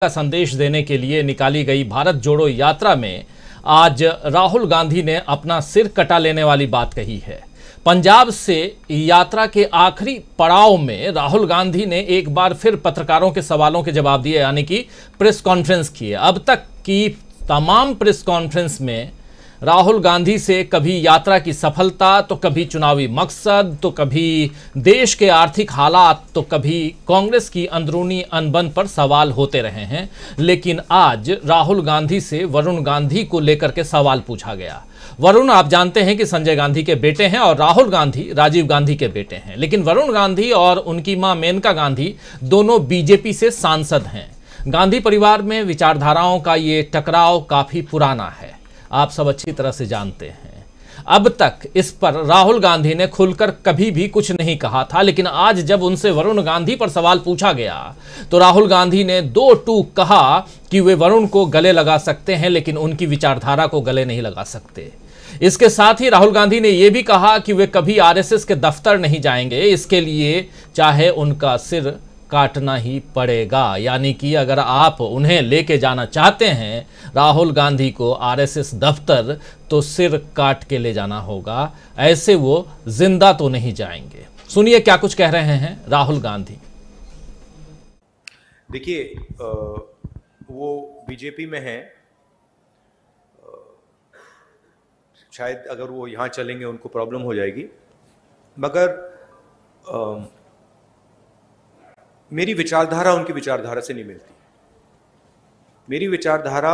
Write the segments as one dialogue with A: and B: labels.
A: का संदेश देने के लिए निकाली गई भारत जोड़ो यात्रा में आज राहुल गांधी ने अपना सिर कटा लेने वाली बात कही है। पंजाब से यात्रा के आखिरी पड़ाव में राहुल गांधी ने एक बार फिर पत्रकारों के सवालों के जवाब दिए, यानी कि प्रेस कॉन्फ्रेंस किए। अब तक की तमाम प्रेस कॉन्फ्रेंस में राहुल गांधी से कभी यात्रा की सफलता, तो कभी चुनावी मकसद, तो कभी देश के आर्थिक हालात, तो कभी कांग्रेस की अंदरूनी अनबन पर सवाल होते रहे हैं। लेकिन आज राहुल गांधी से वरुण गांधी को लेकर के सवाल पूछा गया। वरुण, आप जानते हैं कि संजय गांधी के बेटे हैं और राहुल गांधी राजीव गांधी के बेटे हैं, लेकिन वरुण गांधी और उनकी मां मेनका गांधी दोनों बीजेपी से सांसद हैं। गांधी परिवार में विचारधाराओं का ये टकराव काफी पुराना है, आप सब अच्छी तरह से जानते हैं। अब तक इस पर राहुल गांधी ने खुलकर कभी भी कुछ नहीं कहा था, लेकिन आज जब उनसे वरुण गांधी पर सवाल पूछा गया तो राहुल गांधी ने दो टूक कहा कि वे वरुण को गले लगा सकते हैं, लेकिन उनकी विचारधारा को गले नहीं लगा सकते। इसके साथ ही राहुल गांधी ने यह भी कहा कि वे कभी आरएसएस के दफ्तर नहीं जाएंगे, इसके लिए चाहे उनका सिर काटना ही पड़ेगा। यानी कि अगर आप उन्हें लेके जाना चाहते हैं राहुल गांधी को आरएसएस दफ्तर, तो सिर काट के ले जाना होगा, ऐसे वो जिंदा तो नहीं जाएंगे। सुनिए क्या कुछ कह रहे हैं राहुल गांधी।
B: देखिए, वो बीजेपी में हैं, शायद अगर वो यहाँ चलेंगे उनको प्रॉब्लम हो जाएगी, मगर मेरी विचारधारा उनकी विचारधारा से नहीं मिलती। मेरी विचारधारा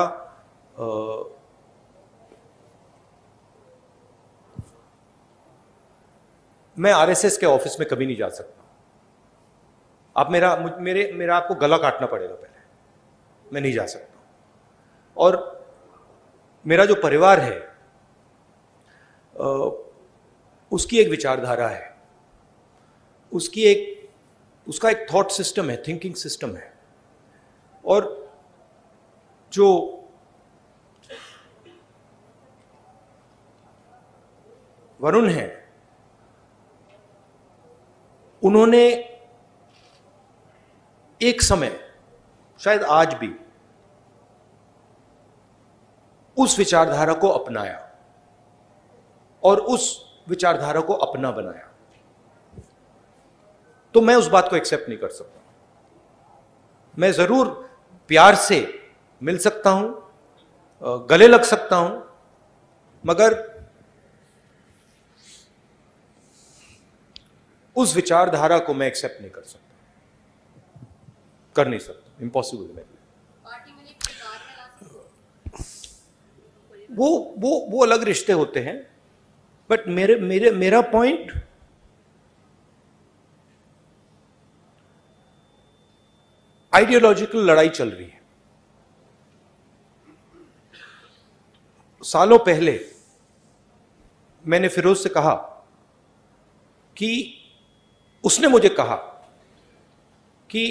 B: मैं आरएसएस के ऑफिस में कभी नहीं जा सकता। आप मेरा आपको गला काटना पड़ेगा पहले, मैं नहीं जा सकता। और मेरा जो परिवार है उसकी एक विचारधारा है, उसका एक थॉट सिस्टम है, थिंकिंग सिस्टम है। और जो वरुण है, उन्होंने एक समय, शायद आज भी, उस विचारधारा को अपनाया और उस विचारधारा को अपना बनाया। तो मैं उस बात को एक्सेप्ट नहीं कर सकता। मैं जरूर प्यार से मिल सकता हूं, गले लग सकता हूं, मगर उस विचारधारा को मैं एक्सेप्ट नहीं कर सकता, कर नहीं सकता, इम्पॉसिबल है। वो अलग रिश्ते होते हैं, बट मेरा पॉइंट आइडियोलॉजिकल लड़ाई चल रही है। सालों पहले मैंने फिरोज से कहा कि उसने मुझे कहा कि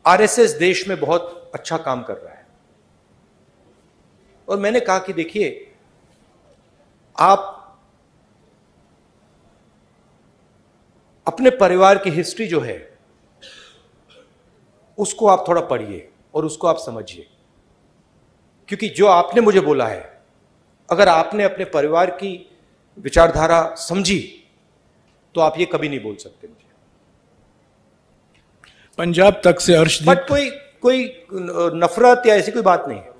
B: आरएसएस देश में बहुत अच्छा काम कर रहा है, और मैंने कहा कि देखिए, आप अपने परिवार की हिस्ट्री जो है उसको आप थोड़ा पढ़िए और उसको आप समझिए, क्योंकि जो आपने मुझे बोला है, अगर आपने अपने परिवार की विचारधारा समझी तो आप ये कभी नहीं बोल सकते मुझे।
C: पंजाब तक से अर्शदीप,
B: बट कोई नफरत या ऐसी कोई बात नहीं है।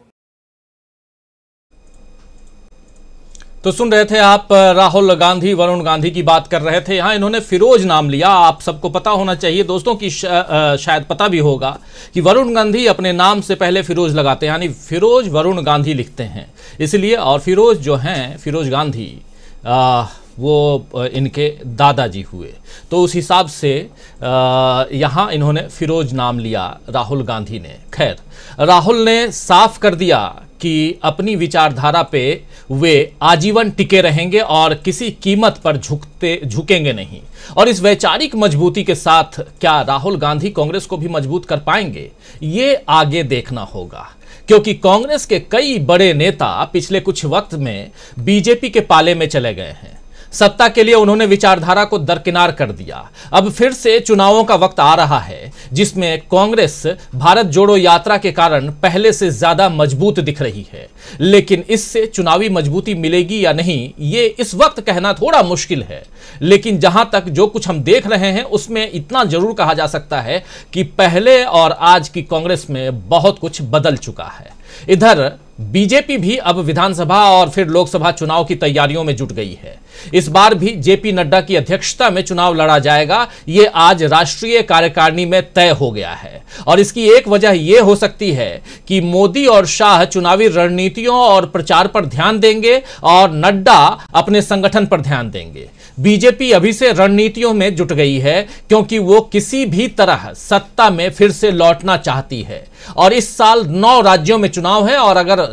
A: तो सुन रहे थे आप, राहुल गांधी वरुण गांधी की बात कर रहे थे। यहाँ इन्होंने फिरोज नाम लिया। आप सबको पता होना चाहिए दोस्तों की शायद पता भी होगा कि वरुण गांधी अपने नाम से पहले फिरोज लगाते हैं, यानी फिरोज वरुण गांधी लिखते हैं इसलिए। और फिरोज जो हैं, फिरोज गांधी, वो इनके दादाजी हुए, तो उस हिसाब से यहाँ इन्होंने फिरोज नाम लिया राहुल गांधी ने। खैर, राहुल ने साफ कर दिया कि अपनी विचारधारा पे वे आजीवन टिके रहेंगे और किसी कीमत पर झुकेंगे नहीं। और इस वैचारिक मजबूती के साथ क्या राहुल गांधी कांग्रेस को भी मजबूत कर पाएंगे, ये आगे देखना होगा, क्योंकि कांग्रेस के कई बड़े नेता पिछले कुछ वक्त में बीजेपी के पाले में चले गए हैं। सत्ता के लिए उन्होंने विचारधारा को दरकिनार कर दिया। अब फिर से चुनावों का वक्त आ रहा है जिसमें कांग्रेस भारत जोड़ो यात्रा के कारण पहले से ज्यादा मजबूत दिख रही है, लेकिन इससे चुनावी मजबूती मिलेगी या नहीं ये इस वक्त कहना थोड़ा मुश्किल है। लेकिन जहां तक जो कुछ हम देख रहे हैं उसमें इतना जरूर कहा जा सकता है कि पहले और आज की कांग्रेस में बहुत कुछ बदल चुका है। इधर बीजेपी भी अब विधानसभा और फिर लोकसभा चुनाव की तैयारियों में जुट गई है। इस बार भी जेपी नड्डा की अध्यक्षता में चुनाव लड़ा जाएगा, यह आज राष्ट्रीय कार्यकारिणी में तय हो गया है। और इसकी एक वजह यह हो सकती है कि मोदी और शाह चुनावी रणनीतियों और प्रचार पर ध्यान देंगे और नड्डा अपने संगठन पर ध्यान देंगे। बीजेपी अभी से रणनीतियों में जुट गई है क्योंकि वो किसी भी तरह सत्ता में फिर से लौटना चाहती है। और इस साल 9 राज्यों में चुनाव है और अगर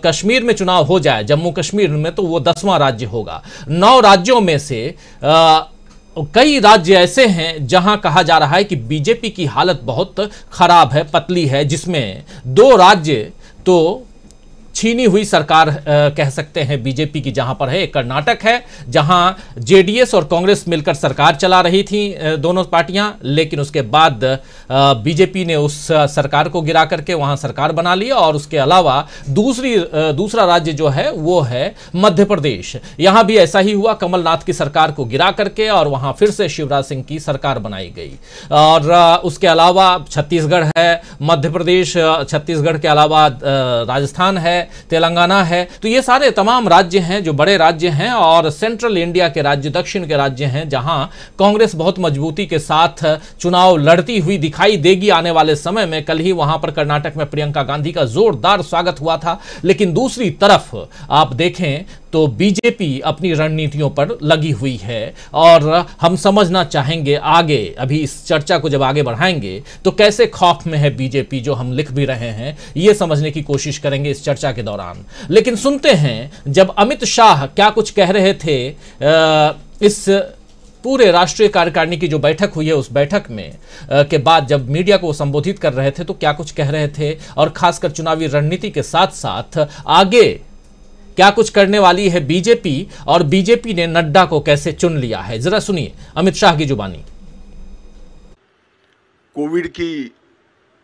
A: कश्मीर में चुनाव हो जाए, जम्मू कश्मीर में, तो वो 10वां राज्य होगा। 9 राज्यों में से कई राज्य ऐसे हैं जहां कहा जा रहा है कि बीजेपी की हालत बहुत खराब है, पतली है, जिसमें 2 राज्य तो छीनी हुई सरकार कह सकते हैं बीजेपी की जहां पर है। एक कर्नाटक है जहां जेडीएस और कांग्रेस मिलकर सरकार चला रही थी दोनों पार्टियां, लेकिन उसके बाद बीजेपी ने उस सरकार को गिरा करके वहां सरकार बना लिया। और उसके अलावा दूसरा राज्य जो है वो है मध्य प्रदेश। यहां भी ऐसा ही हुआ, कमलनाथ की सरकार को गिरा करके और वहां फिर से शिवराज सिंह की सरकार बनाई गई। और उसके अलावा छत्तीसगढ़ है, मध्य प्रदेश, छत्तीसगढ़ के अलावा राजस्थान है, तेलंगाना है। तो ये सारे तमाम राज्य हैं जो बड़े राज्य हैं और सेंट्रल इंडिया के राज्य, दक्षिण के राज्य हैं जहां कांग्रेस बहुत मजबूती के साथ चुनाव लड़ती हुई दिखाई देगी आने वाले समय में। कल ही वहां पर कर्नाटक में प्रियंका गांधी का जोरदार स्वागत हुआ था। लेकिन दूसरी तरफ आप देखें तो बीजेपी अपनी रणनीतियों पर लगी हुई है और हम समझना चाहेंगे आगे, अभी इस चर्चा को जब आगे बढ़ाएंगे तो कैसे खौफ में है बीजेपी, जो हम लिख भी रहे हैं, यह समझने की कोशिश करेंगे इस चर्चा के दौरान। लेकिन सुनते हैं जब अमित शाह क्या कुछ कह रहे थे इस पूरे राष्ट्रीय कार्यकारिणी की जो बैठक हुई है उस बैठक में के बाद जब मीडिया को संबोधित कर रहे थे तो क्या कुछ कह रहे थे और खासकर चुनावी रणनीति के साथ साथ आगे क्या कुछ करने वाली है बीजेपी और बीजेपी ने नड्डा को कैसे चुन लिया है। जरा सुनिए अमित शाह की जुबानी।
C: कोविड की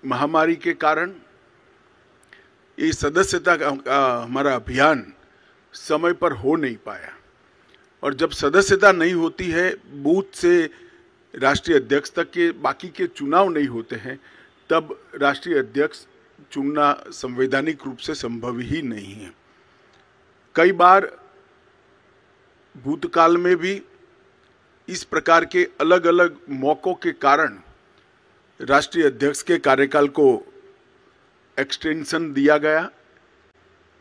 C: महामारी के कारण ये सदस्यता का हमारा अभियान समय पर हो नहीं पाया और जब सदस्यता नहीं होती है, बूथ से राष्ट्रीय अध्यक्ष तक के बाकी के चुनाव नहीं होते हैं, तब राष्ट्रीय अध्यक्ष चुनना संवैधानिक रूप से संभव ही नहीं है। कई बार भूतकाल में भी इस प्रकार के अलग अलग मौकों के कारण राष्ट्रीय अध्यक्ष के कार्यकाल को एक्सटेंशन दिया गया।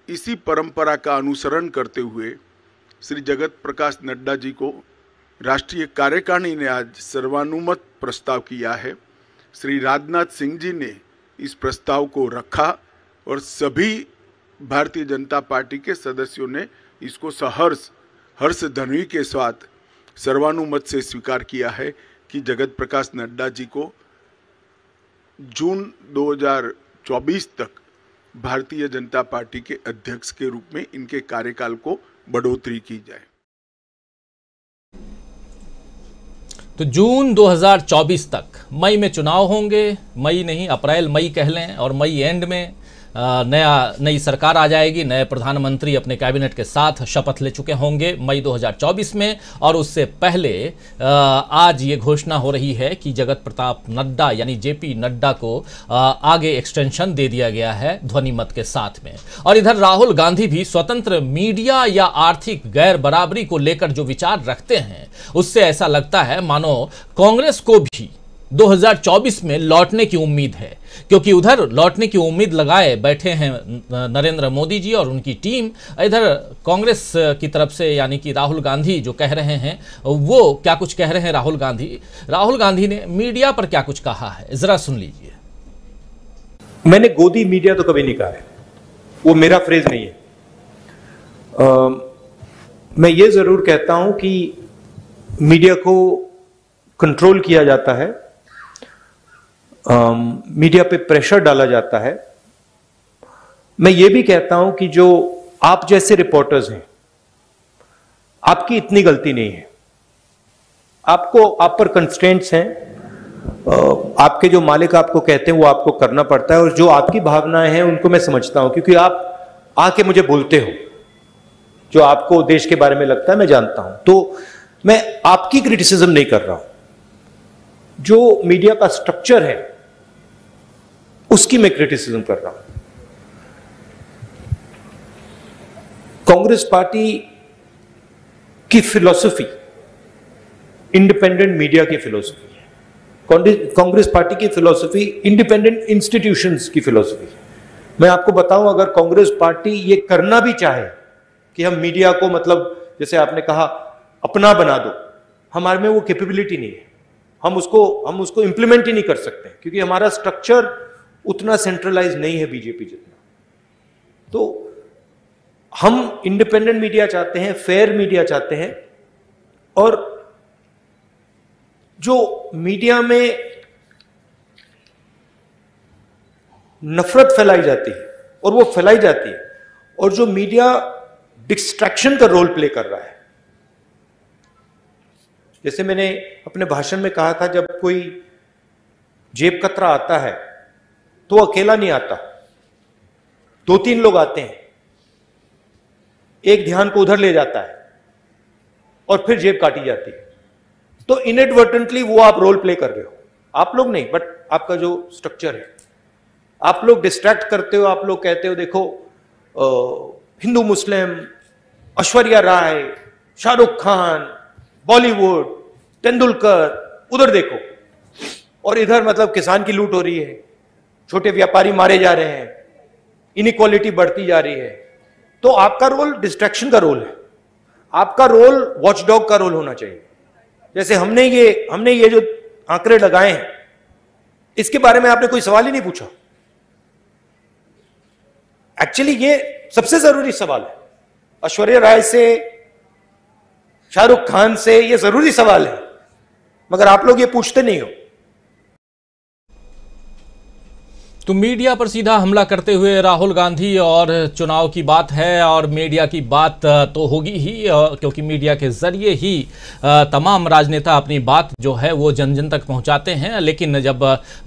C: इसी परंपरा का अनुसरण करते हुए श्री जगत प्रकाश नड्डा जी को राष्ट्रीय कार्यकारिणी ने आज सर्वानुमत प्रस्ताव किया है। श्री राजनाथ सिंह जी ने इस प्रस्ताव को रखा और सभी भारतीय जनता पार्टी के सदस्यों ने इसको हर्ष ध्वनि के साथ सर्वानुमत से स्वीकार किया है कि जगत प्रकाश नड्डा जी को जून 2024 तक भारतीय जनता पार्टी के अध्यक्ष के रूप में इनके कार्यकाल को बढ़ोतरी की जाए।
A: तो जून 2024 तक, मई में चुनाव होंगे, मई नहीं अप्रैल मई कह लें, और मई एंड में नई सरकार आ जाएगी। नए प्रधानमंत्री अपने कैबिनेट के साथ शपथ ले चुके होंगे मई 2024 में। और उससे पहले आज ये घोषणा हो रही है कि जगत प्रताप नड्डा यानी जेपी नड्डा को आगे एक्सटेंशन दे दिया गया है ध्वनि मत के साथ में। और इधर राहुल गांधी भी स्वतंत्र मीडिया या आर्थिक गैर बराबरी को लेकर जो विचार रखते हैं उससे ऐसा लगता है मानो कांग्रेस को भी 2024 में लौटने की उम्मीद है, क्योंकि उधर लौटने की उम्मीद लगाए बैठे हैं नरेंद्र मोदी जी और उनकी टीम। इधर कांग्रेस की तरफ से यानी कि राहुल गांधी जो कह रहे हैं वो क्या कुछ कह रहे हैं। राहुल गांधी ने मीडिया पर क्या कुछ कहा है, जरा सुन लीजिए।
B: मैंने गोदी मीडिया तो कभी नहीं कहा है, वो मेरा फ्रेज नहीं है। मैं ये जरूर कहता हूं कि मीडिया को कंट्रोल किया जाता है, मीडिया पे प्रेशर डाला जाता है। मैं ये भी कहता हूं कि जो आप जैसे रिपोर्टर्स हैं आपकी इतनी गलती नहीं है। आप पर कंस्ट्रेंट्स हैं, आपके जो मालिक आपको कहते हैं वो आपको करना पड़ता है, और जो आपकी भावनाएं हैं उनको मैं समझता हूं, क्योंकि आप आके मुझे बोलते हो जो आपको देश के बारे में लगता है, मैं जानता हूं। तो मैं आपकी क्रिटिसिज्म नहीं कर रहा हूं, जो मीडिया का स्ट्रक्चर है उसकी मैं क्रिटिसिज्म कर रहा हूं। कांग्रेस पार्टी की फिलॉसफी इंडिपेंडेंट मीडिया की फिलॉसफी है। कांग्रेस पार्टी की फिलॉसफी इंडिपेंडेंट इंस्टीट्यूशंस की फिलॉसफी है। मैं आपको बताऊं, अगर कांग्रेस पार्टी ये करना भी चाहे कि हम मीडिया को, मतलब जैसे आपने कहा, अपना बना दो, हमारे में वो कैपेबिलिटी नहीं है। हम उसको इंप्लीमेंट ही नहीं कर सकते, क्योंकि हमारा स्ट्रक्चर उतना सेंट्रलाइज नहीं है बीजेपी जितना। तो हम इंडिपेंडेंट मीडिया चाहते हैं, फेयर मीडिया चाहते हैं, और जो मीडिया में नफरत फैलाई जाती है और वो फैलाई जाती है, और जो मीडिया डिस्ट्रैक्शन का रोल प्ले कर रहा है, जैसे मैंने अपने भाषण में कहा था, जब कोई जेब कतरा आता है तो वो अकेला नहीं आता, 2-3 लोग आते हैं, एक ध्यान को उधर ले जाता है और फिर जेब काटी जाती है। तो इनएडवर्टेंटली वो आप रोल प्ले कर रहे हो, आप लोग नहीं, बट आपका जो स्ट्रक्चर है, आप लोग डिस्ट्रैक्ट करते हो। आप लोग कहते हो देखो हिंदू मुस्लिम, ऐश्वर्या राय, शाहरुख खान, बॉलीवुड, तेंदुलकर, उधर देखो, और इधर मतलब किसान की लूट हो रही है, छोटे व्यापारी मारे जा रहे हैं, इनइक्वालिटी बढ़ती जा रही है। तो आपका रोल डिस्ट्रैक्शन का रोल है, आपका रोल वॉचडॉग का रोल होना चाहिए। जैसे हमने ये जो आंकड़े लगाए हैं, इसके बारे में आपने कोई सवाल ही नहीं पूछा। एक्चुअली ये सबसे जरूरी सवाल है, ऐश्वर्या राय से, शाहरुख खान से, ये जरूरी सवाल है, मगर आप लोग ये पूछते नहीं हो।
A: तो मीडिया पर सीधा हमला करते हुए राहुल गांधी, और चुनाव की बात है और मीडिया की बात तो होगी ही, क्योंकि मीडिया के जरिए ही तमाम राजनेता अपनी बात जो है वो जन जन तक पहुंचाते हैं। लेकिन जब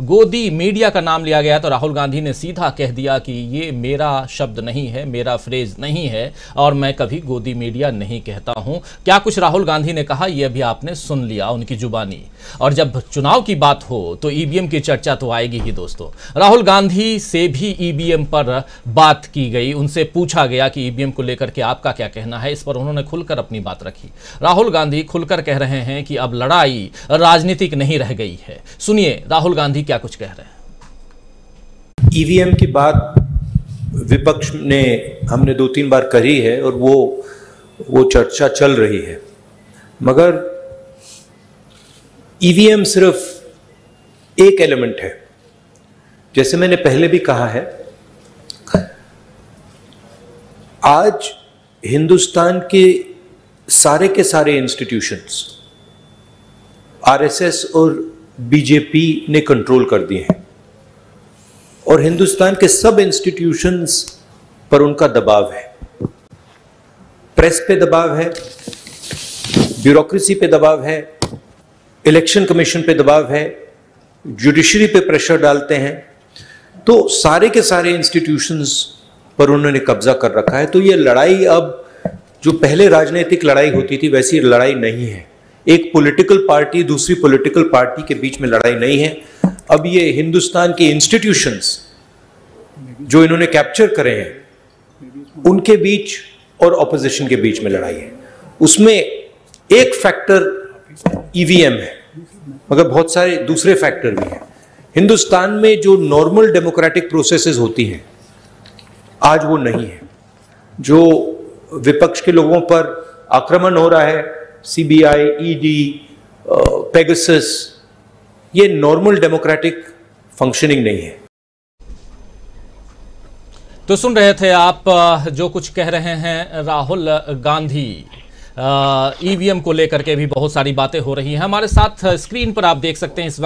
A: गोदी मीडिया का नाम लिया गया तो राहुल गांधी ने सीधा कह दिया कि ये मेरा शब्द नहीं है, मेरा फ्रेज नहीं है, और मैं कभी गोदी मीडिया नहीं कहता हूं। क्या कुछ राहुल गांधी ने कहा, यह भी आपने सुन लिया उनकी जुबानी। और जब चुनाव की बात हो तो ईवीएम की चर्चा तो आएगी ही दोस्तों। राहुल गांधी से भी ईवीएम पर बात की गई, उनसे पूछा गया कि ईवीएम को लेकर के आपका क्या कहना है। इस पर उन्होंने खुलकर अपनी बात रखी। राहुल गांधी खुलकर कह रहे हैं कि अब लड़ाई राजनीतिक नहीं रह गई है। सुनिए राहुल गांधी क्या कुछ कह रहे हैं।
B: ईवीएम की बात विपक्ष ने हमने 2-3 बार करी है और वो चर्चा चल रही है, मगर ईवीएम सिर्फ एक एलिमेंट है। जैसे मैंने पहले भी कहा है, आज हिंदुस्तान के सारे इंस्टीट्यूशंस आरएसएस और बीजेपी ने कंट्रोल कर दिए हैं, और हिंदुस्तान के सब इंस्टीट्यूशंस पर उनका दबाव है। प्रेस पे दबाव है, ब्यूरोक्रेसी पे दबाव है, इलेक्शन कमीशन पे दबाव है, जुडिशरी पे प्रेशर डालते हैं। तो सारे के सारे इंस्टीट्यूशंस पर उन्होंने कब्जा कर रखा है। तो ये लड़ाई अब जो पहले राजनीतिक लड़ाई होती थी वैसी लड़ाई नहीं है। एक पॉलिटिकल पार्टी दूसरी पॉलिटिकल पार्टी के बीच में लड़ाई नहीं है। अब ये हिंदुस्तान के इंस्टीट्यूशंस जो इन्होंने कैप्चर करे हैं उनके बीच और ऑपोजिशन के बीच में लड़ाई है। उसमें एक फैक्टर ईवीएम है, मगर बहुत सारे दूसरे फैक्टर भी हैं। हिंदुस्तान में जो नॉर्मल डेमोक्रेटिक प्रोसेसेस होती हैं आज वो नहीं है। जो विपक्ष के लोगों पर आक्रमण हो रहा है, सीबीआई, ईडी, पेगासस, ये नॉर्मल डेमोक्रेटिक फंक्शनिंग नहीं है।
A: तो सुन रहे थे आप जो कुछ कह रहे हैं राहुल गांधी। ईवीएम को लेकर के भी बहुत सारी बातें हो रही हैं। हमारे साथ स्क्रीन पर आप देख सकते हैं इस वक्त